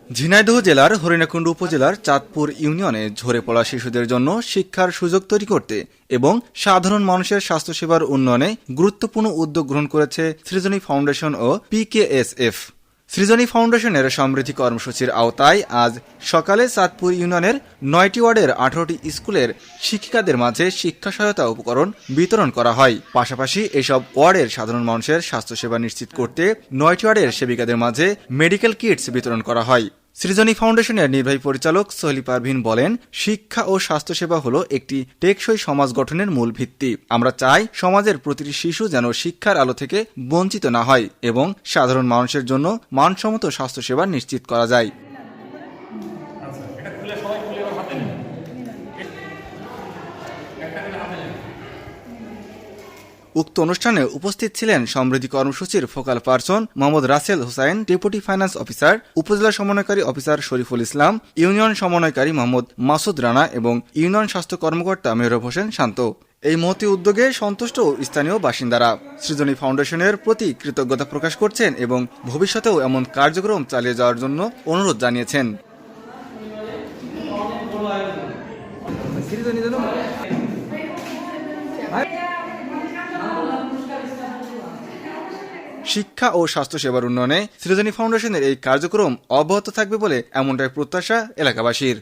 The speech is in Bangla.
ঝিনাইদহ জেলার হরিণাকুণ্ডু উপজেলার চাঁদপুর ইউনিয়নে ঝরে পড়া শিশুদের জন্য শিক্ষার সুযোগ তৈরি করতে এবং সাধারণ মানুষের স্বাস্থ্যসেবার উন্নয়নে গুরুত্বপূর্ণ উদ্যোগ গ্রহণ করেছে সৃজনী ফাউন্ডেশন ও পিকেএসএফ। সৃজনী ফাউন্ডেশনের সমৃদ্ধি কর্মসূচির আওতায় আজ সকালে চাঁদপুর ইউনিয়নের 9টি ওয়ার্ডের 18টি স্কুলের শিক্ষিকাদের মাঝে শিক্ষা সহায়তা উপকরণ বিতরণ করা হয়। পাশাপাশি এসব ওয়ার্ডের সাধারণ মানুষের স্বাস্থ্যসেবা নিশ্চিত করতে 9টি ওয়ার্ডের সেবিকাদের মাঝে মেডিকেল কিটস বিতরণ করা হয়। সৃজনী ফাউন্ডেশনের নির্বাহী পরিচালক সোহেলি পারভিন বলেন, শিক্ষা ও স্বাস্থ্যসেবা হলো একটি টেকসই সমাজ গঠনের মূল ভিত্তি। আমরা চাই সমাজের প্রতিটি শিশু যেন শিক্ষার আলো থেকে বঞ্চিত না হয় এবং সাধারণ মানুষের জন্য মানসম্মত স্বাস্থ্যসেবা নিশ্চিত করা যায়। উক্ত অনুষ্ঠানে উপস্থিত ছিলেন সমৃদ্ধি কর্মসূচির focal person Mohammad Rasel Hossain, deputy finance officer, উপজেলা সমন্বয়কারী অফিসার শরীফুল ইসলাম, ইউনিয়ন সমন্বয়কারী মোহাম্মদ মাসুদ রানা এবং ইউনিয়ন স্বাস্থ্য কর্মকর্তা মেহরব হোসেন শান্ত। এই মহতি উদ্যোগে সন্তুষ্ট স্থানীয় বাসিন্দারা সৃজনী ফাউন্ডেশনের প্রতি কৃতজ্ঞতা প্রকাশ করছেন এবং ভবিষ্যতেও এমন কার্যক্রম চালিয়ে যাওয়ার জন্য অনুরোধ জানিয়েছেন। শিক্ষা ও স্বাস্থ্যসেবার উন্নয়নে সৃজনী ফাউন্ডেশনের এই কার্যক্রম অব্যাহত থাকবে বলে এমনটাই প্রত্যাশা এলাকাবাসীর।